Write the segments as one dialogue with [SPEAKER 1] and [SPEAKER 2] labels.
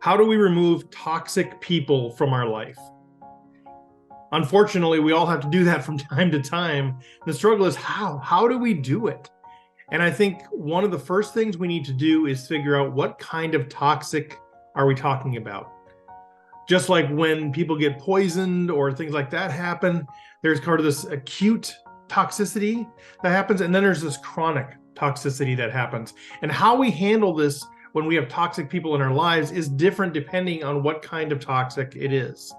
[SPEAKER 1] How do we remove toxic people from our life? Unfortunately, we all have to do that from time to time. The struggle is how? How do we do it? And I think one of the first things we need to do is figure out what kind of toxic are we talking about. Just like when people get poisoned or things like that happen, there's kind of this acute toxicity that happens, and then there's this chronic toxicity that happens. And how we handle this when we have toxic people in our lives is different depending on what kind of toxic it is.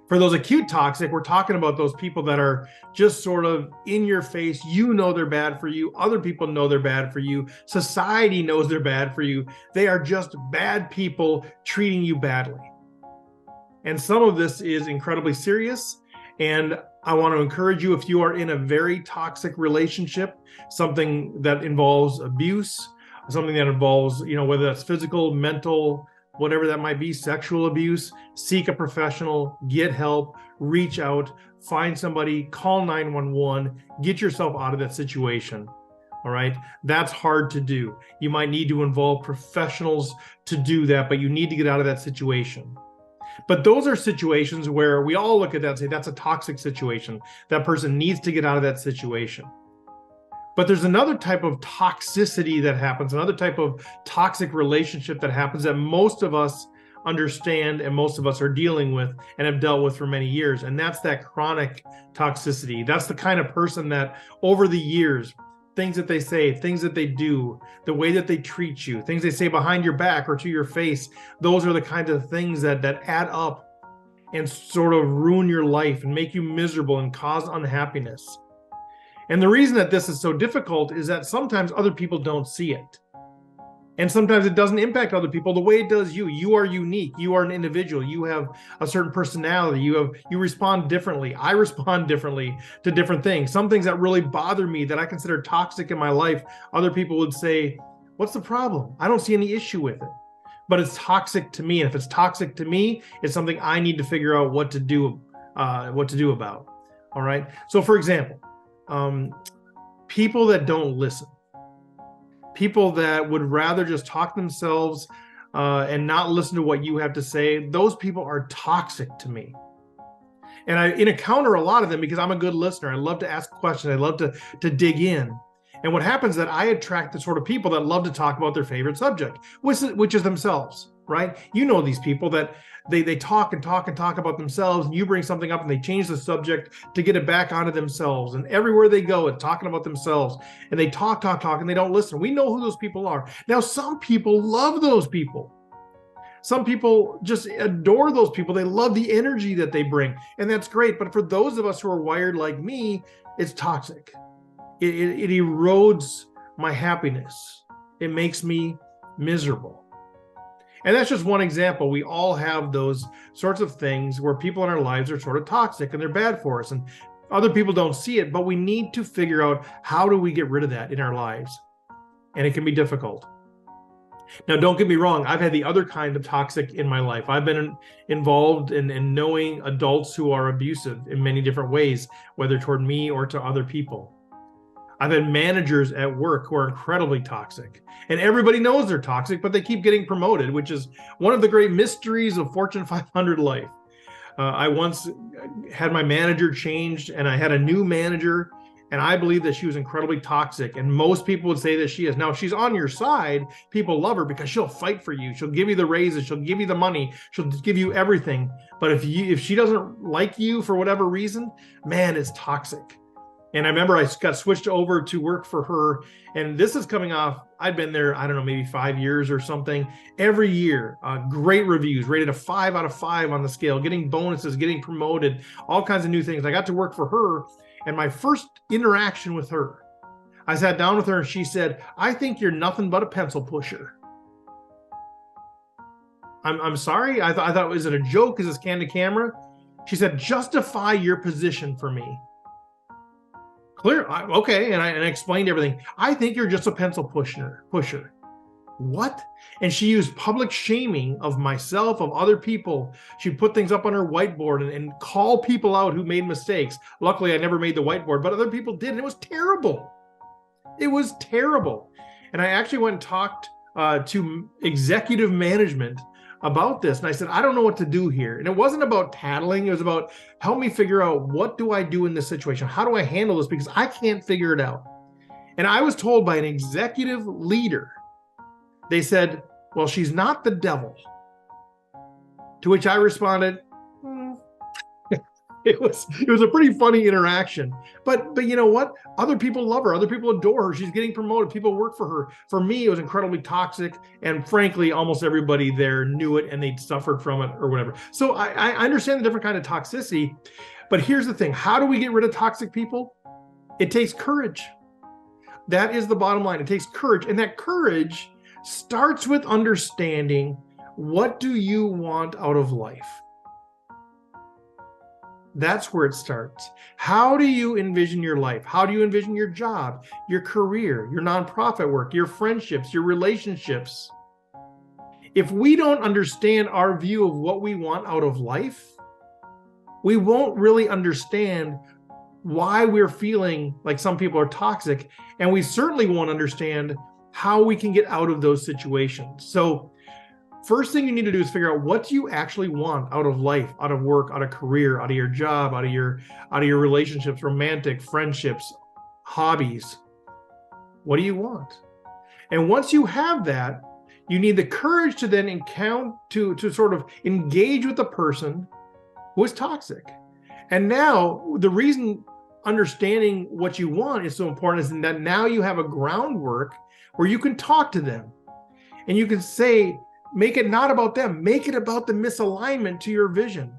[SPEAKER 1] For those acute toxic, we're talking about those people that are just sort of in your face. You know they're bad for you. Other people know they're bad for you. Society knows they're bad for you. They are just bad people treating you badly. And some of this is incredibly serious. And I want to encourage you, if you are in a very toxic relationship, something that involves abuse, something that involves, whether that's physical, mental, whatever that might be, sexual abuse, seek a professional, get help, reach out, find somebody, call 911, get yourself out of that situation. All right. That's hard to do. You might need to involve professionals to do that, but you need to get out of that situation. But those are situations where we all look at that and say, that's a toxic situation. That person needs to get out of that situation. But there's another type of toxicity that happens, another type of toxic relationship that happens that most of us understand and most of us are dealing with and have dealt with for many years. And that's that chronic toxicity. That's the kind of person that over the years, things that they say, things that they do, the way that they treat you, things they say behind your back or to your face, those are the kinds of things that add up and sort of ruin your life and make you miserable and cause unhappiness. And the reason that this is so difficult is that sometimes other people don't see it. And sometimes it doesn't impact other people the way it does you. You are unique. You are an individual. You have a certain personality. You respond differently. I respond differently to different things. Some things that really bother me that I consider toxic in my life, other people would say, what's the problem? I don't see any issue with it. But it's toxic to me. And if it's toxic to me, it's something I need to figure out what to do about. All right. So for example, people that don't listen, people that would rather just talk themselves and not listen to what you have to say, those people are toxic to me. And I encounter a lot of them because I'm a good listener. I love to ask questions. I love to dig in. And what happens is that I attract the sort of people that love to talk about their favorite subject, which is themselves, right? You know these people that they talk and talk and talk about themselves, and you bring something up and they change the subject to get it back onto themselves. And everywhere they go, it's talking about themselves. And they talk, and they don't listen. We know who those people are. Now, some people love those people. Some people just adore those people. They love the energy that they bring. And that's great. But for those of us who are wired like me, it's toxic. It erodes my happiness. It makes me miserable. And that's just one example. We all have those sorts of things where people in our lives are sort of toxic and they're bad for us. And other people don't see it, but we need to figure out how do we get rid of that in our lives. And it can be difficult. Now, don't get me wrong. I've had the other kind of toxic in my life. I've been involved in knowing adults who are abusive in many different ways, whether toward me or to other people. I've had managers at work who are incredibly toxic, and everybody knows they're toxic, but they keep getting promoted, which is one of the great mysteries of Fortune 500 life. I once had my manager changed, and I had a new manager, and I believe that she was incredibly toxic, and most people would say that she is. Now, if she's on your side, people love her because she'll fight for you. She'll give you the raises. She'll give you the money. She'll give you everything. But if she doesn't like you for whatever reason, man, it's toxic. And I remember I got switched over to work for her. And this is coming off, I'd been there, I don't know, maybe 5 years or something. Every year, great reviews, rated a 5 out of 5 on the scale, getting bonuses, getting promoted, all kinds of new things. I got to work for her. And my first interaction with her, I sat down with her and she said, I think you're nothing but a pencil pusher. I'm sorry. I thought, was it a joke? Is this candid camera? She said, justify your position for me. Clear. Okay. And I explained everything. I think you're just a pencil pusher. What? And she used public shaming of myself, of other people. She'd put things up on her whiteboard and call people out who made mistakes. Luckily, I never made the whiteboard, but other people did. And it was terrible. It was terrible. And I actually went and talked to executive management about this. And I said, I don't know what to do here. And it wasn't about tattling. It was about, help me figure out, what do I do in this situation? How do I handle this? Because I can't figure it out. And I was told by an executive leader, they said, well, she's not the devil. To which I responded, it was a pretty funny interaction. But you know what? Other people love her. Other people adore her. She's getting promoted. People work for her. For me, it was incredibly toxic. And frankly, almost everybody there knew it and they suffered from it or whatever. So I understand the different kind of toxicity. But here's the thing. How do we get rid of toxic people? It takes courage. That is the bottom line. It takes courage. And that courage starts with understanding, what do you want out of life? That's where it starts. How do you envision your life? How do you envision your job, your career, your nonprofit work, your friendships, your relationships? If we don't understand our view of what we want out of life, we won't really understand why we're feeling like some people are toxic, and we certainly won't understand how we can get out of those situations. So first thing you need to do is figure out, what do you actually want out of life, out of work, out of career, out of your job, out of your relationships, romantic, friendships, hobbies. What do you want? And once you have that, you need the courage to then to sort of engage with the person who is toxic. And now the reason understanding what you want is so important is that now you have a groundwork where you can talk to them and you can say, make it not about them, make it about the misalignment to your vision.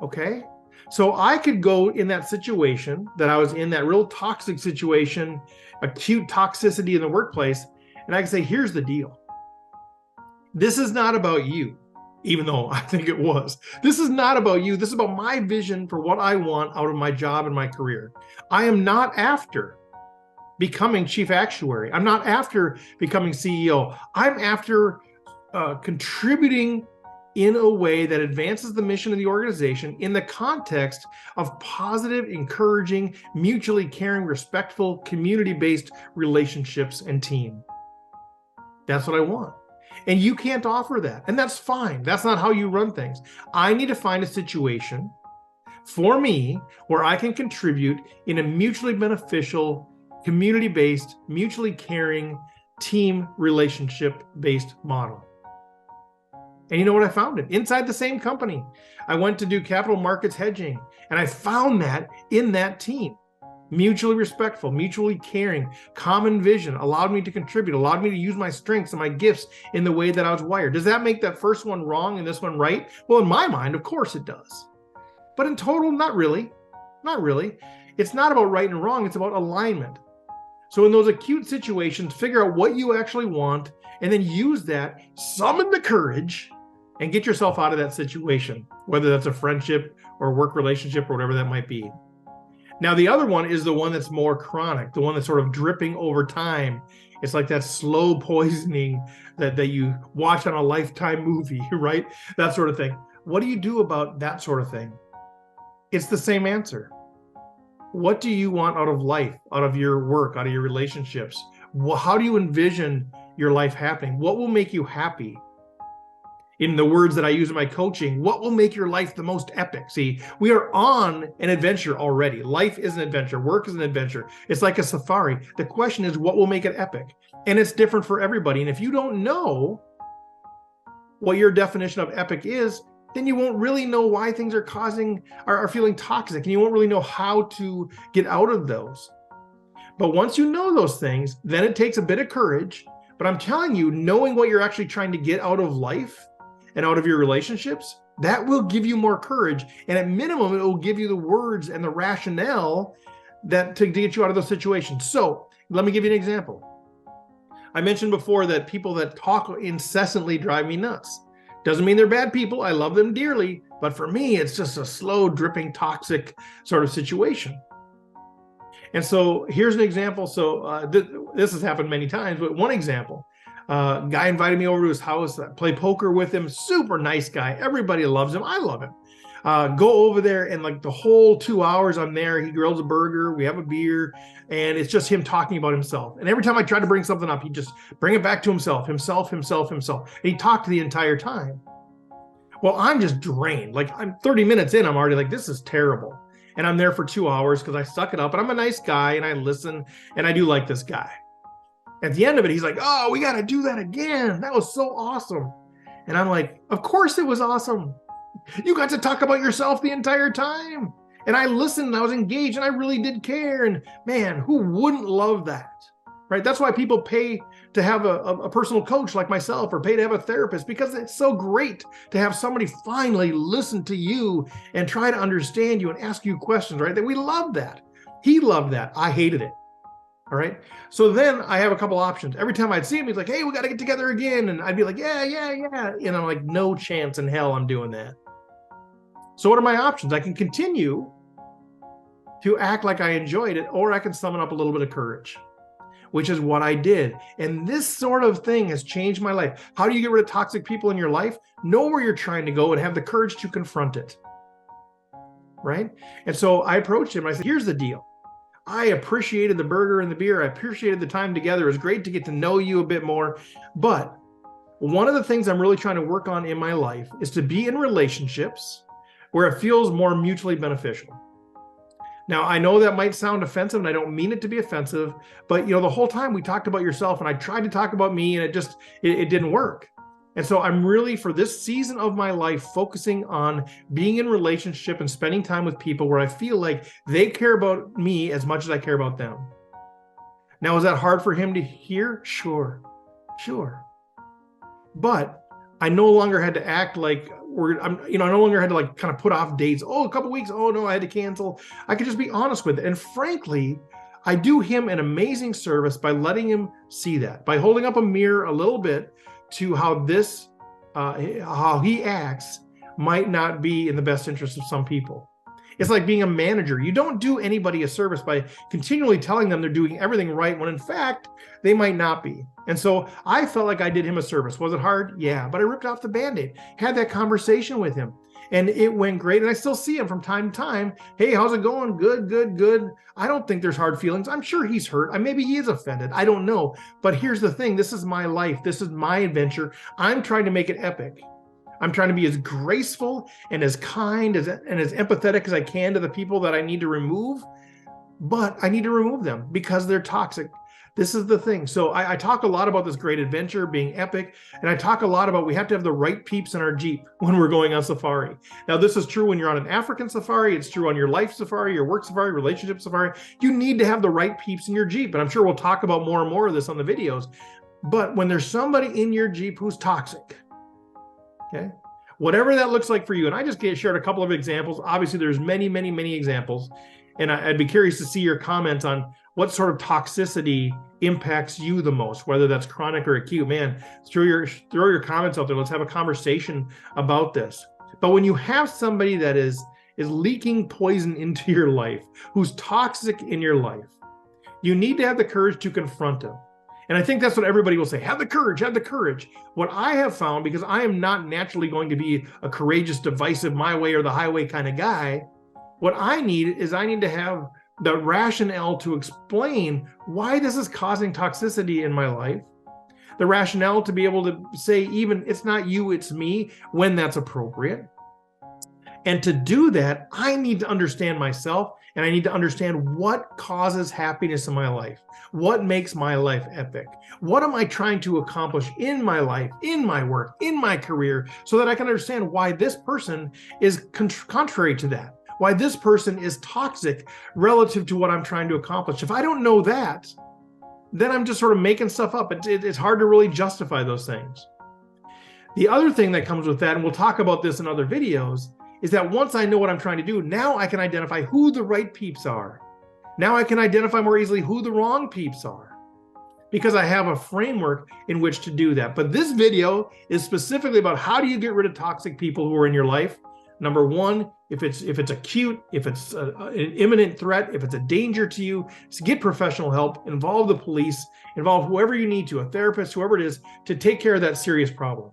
[SPEAKER 1] Okay? So I could go in that situation that I was in, that real toxic situation, acute toxicity in the workplace, and I can say, here's the deal. This is not about you, even though I think it was. This is not about you. This is about my vision for what I want out of my job and my career. I am not after becoming chief actuary. I'm not after becoming CEO. I'm after contributing in a way that advances the mission of the organization in the context of positive, encouraging, mutually caring, respectful, community-based relationships and team. That's what I want. And you can't offer that. And that's fine. That's not how you run things. I need to find a situation for me where I can contribute in a mutually beneficial, community-based, mutually caring, team relationship-based model. And you know what I found? It inside the same company. I went to do capital markets hedging, and I found that in that team. Mutually respectful, mutually caring, common vision, allowed me to contribute, allowed me to use my strengths and my gifts in the way that I was wired. Does that make that first one wrong and this one right? Well, in my mind, of course it does. But in total, not really. Not really. It's not about right and wrong. It's about alignment. So in those acute situations, figure out what you actually want and then use that, summon the courage, and get yourself out of that situation, whether that's a friendship or a work relationship or whatever that might be. Now, the other one is the one that's more chronic, the one that's sort of dripping over time. It's like that slow poisoning that you watch on a Lifetime movie, right? That sort of thing. What do you do about that sort of thing? It's the same answer. What do you want out of life, out of your work, out of your relationships? How do you envision your life happening? What will make you happy? In the words that I use in my coaching, what will make your life the most epic? See, we are on an adventure already. Life is an adventure. Work is an adventure. It's like a safari. The question is, what will make it epic? And it's different for everybody. And if you don't know what your definition of epic is, then you won't really know why things are feeling toxic, and you won't really know how to get out of those. But once you know those things, then it takes a bit of courage. But I'm telling you, knowing what you're actually trying to get out of life and out of your relationships, that will give you more courage. And at minimum, it will give you the words and the rationale to get you out of those situations. So let me give you an example. I mentioned before that people that talk incessantly drive me nuts. Doesn't mean they're bad people. I love them dearly. But for me, it's just a slow, dripping, toxic sort of situation. And so here's an example. So this has happened many times, but one example. Guy invited me over to his house, play poker with him. Super nice guy. Everybody loves him. I love him. Go over there, and like the whole 2 hours I'm there, he grills a burger, we have a beer, and it's just him talking about himself. And every time I try to bring something up, he just bring it back to himself. And he talked the entire time. Well, I'm just drained. Like, I'm 30 minutes in, I'm already like, this is terrible. And I'm there for 2 hours because I suck it up, and I'm a nice guy, and I listen, and I do like this guy. At the end of it, he's like, oh, we got to do that again. That was so awesome. And I'm like, of course it was awesome. You got to talk about yourself the entire time. And I listened, and I was engaged, and I really did care. And man, who wouldn't love that? Right? That's why people pay to have a personal coach like myself, or pay to have a therapist, because it's so great to have somebody finally listen to you and try to understand you and ask you questions, right? That we love that. He loved that. I hated it. All right. So then I have a couple options. Every time I'd see him, he's like, hey, we got to get together again. And I'd be like, yeah. And I'm like, no chance in hell I'm doing that. So what are my options? I can continue to act like I enjoyed it, or I can summon up a little bit of courage, which is what I did. And this sort of thing has changed my life. How do you get rid of toxic people in your life? Know where you're trying to go and have the courage to confront it. Right? And so I approached him. I said, here's the deal. I appreciated the burger and the beer. I appreciated the time together. It was great to get to know you a bit more. But one of the things I'm really trying to work on in my life is to be in relationships where it feels more mutually beneficial. Now, I know that might sound offensive, and I don't mean it to be offensive, but the whole time we talked about yourself, and I tried to talk about me, and it didn't work. And so I'm really, for this season of my life, focusing on being in relationship and spending time with people where I feel like they care about me as much as I care about them. Now, is that hard for him to hear? Sure. But I no longer had to act like I no longer had to like kind of put off dates. Oh, a couple weeks. Oh no, I had to cancel. I could just be honest with it. And frankly, I do him an amazing service by letting him see that, by holding up a mirror a little bit to how he acts might not be in the best interest of some people. It's like being a manager. You don't do anybody a service by continually telling them they're doing everything right, when in fact, they might not be. And so I felt like I did him a service. Was it hard? Yeah, but I ripped off the Band-Aid, had that conversation with him, and it went great. And I still see him from time to time. Hey, how's it going? Good. I don't think there's hard feelings. I'm sure he's hurt. Maybe he is offended. I don't know. But here's the thing. This is my life. This is my adventure. I'm trying to make it epic. I'm trying to be as graceful and as kind and as empathetic as I can to the people that I need to remove. But I need to remove them because they're toxic. This is the thing. So I talk a lot about this great adventure being epic, and I talk a lot about we have to have the right peeps in our Jeep when we're going on safari. Now, this is true when you're on an African safari. It's true on your life safari, your work safari, relationship safari. You need to have the right peeps in your Jeep, and I'm sure we'll talk about more and more of this on the videos. But when there's somebody in your Jeep who's toxic, okay, whatever that looks like for you, and I just shared a couple of examples. Obviously, there's many examples, and I'd be curious to see your comments on what sort of toxicity impacts you the most, whether that's chronic or acute. Man, throw your comments out there. Let's have a conversation about this. But when you have somebody that is leaking poison into your life, who's toxic in your life, you need to have the courage to confront them. And I think that's what everybody will say. Have the courage. What I have found, because I am not naturally going to be a courageous, divisive, my way or the highway kind of guy, what I need to have the rationale to explain why this is causing toxicity in my life, the rationale to be able to say, even it's not you, it's me, when that's appropriate. And to do that, I need to understand myself, and I need to understand what causes happiness in my life. What makes my life epic? What am I trying to accomplish in my life, in my work, in my career, so that I can understand why this person is contrary to that, why this person is toxic relative to what I'm trying to accomplish. If I don't know that, then I'm just sort of making stuff up. It's hard to really justify those things. The other thing that comes with that, and we'll talk about this in other videos, is that once I know what I'm trying to do, now I can identify who the right peeps are. Now I can identify more easily who the wrong peeps are, because I have a framework in which to do that. But this video is specifically about how do you get rid of toxic people who are in your life. Number one, if it's acute, if it's an imminent threat, if it's a danger to you, get professional help, involve the police, involve whoever you need to, a therapist, whoever it is, to take care of that serious problem.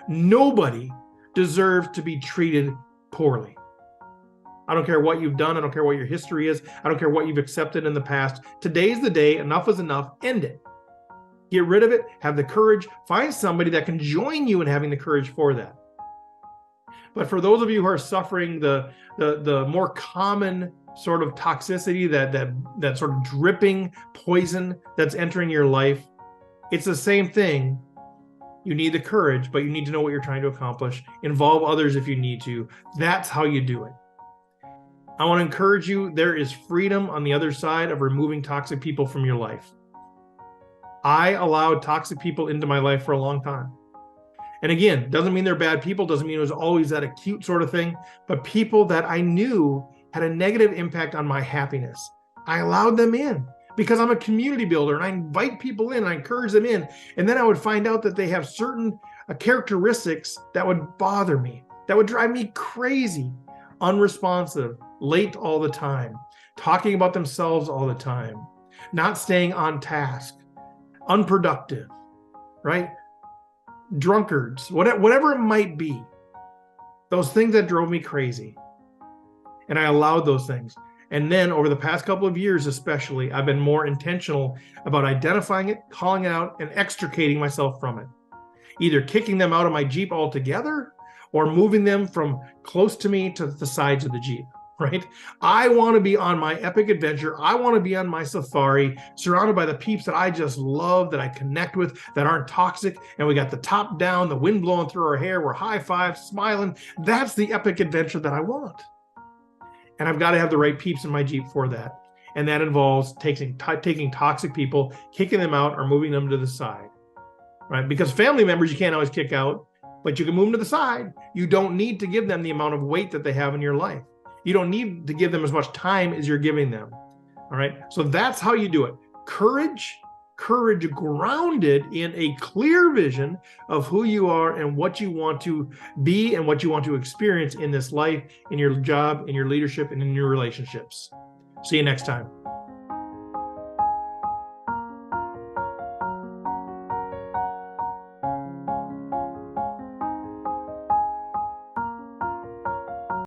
[SPEAKER 1] Nobody deserves to be treated poorly. I don't care what you've done. I don't care what your history is. I don't care what you've accepted in the past. Today's the day. Enough is enough. End it. Get rid of it. Have the courage. Find somebody that can join you in having the courage for that. But for those of you who are suffering the more common sort of toxicity, that sort of dripping poison that's entering your life, it's the same thing. You need the courage, but you need to know what you're trying to accomplish. Involve others if you need to. That's how you do it. I want to encourage you, there is freedom on the other side of removing toxic people from your life. I allowed toxic people into my life for a long time. And again, doesn't mean they're bad people, doesn't mean it was always that acute sort of thing, but people that I knew had a negative impact on my happiness. I allowed them in because I'm a community builder and I invite people in, I encourage them in, and then I would find out that they have certain characteristics that would bother me, that would drive me crazy. Unresponsive, late all the time, talking about themselves all the time, not staying on task, unproductive, right? Drunkards, whatever it might be, those things that drove me crazy. And I allowed those things. And then over the past couple of years, especially, I've been more intentional about identifying it, calling it out, and extricating myself from it. Either kicking them out of my Jeep altogether or moving them from close to me to the sides of the Jeep, right? I want to be on my epic adventure. I want to be on my safari, surrounded by the peeps that I just love, that I connect with, that aren't toxic. And we got the top down, the wind blowing through our hair. We're high five, smiling. That's the epic adventure that I want. And I've got to have the right peeps in my Jeep for that. And that involves taking toxic people, kicking them out or moving them to the side, right? Because family members, you can't always kick out, but you can move them to the side. You don't need to give them the amount of weight that they have in your life. You don't need to give them as much time as you're giving them. All right. So that's how you do it. Courage grounded in a clear vision of who you are and what you want to be and what you want to experience in this life, in your job, in your leadership, and in your relationships. See you next time.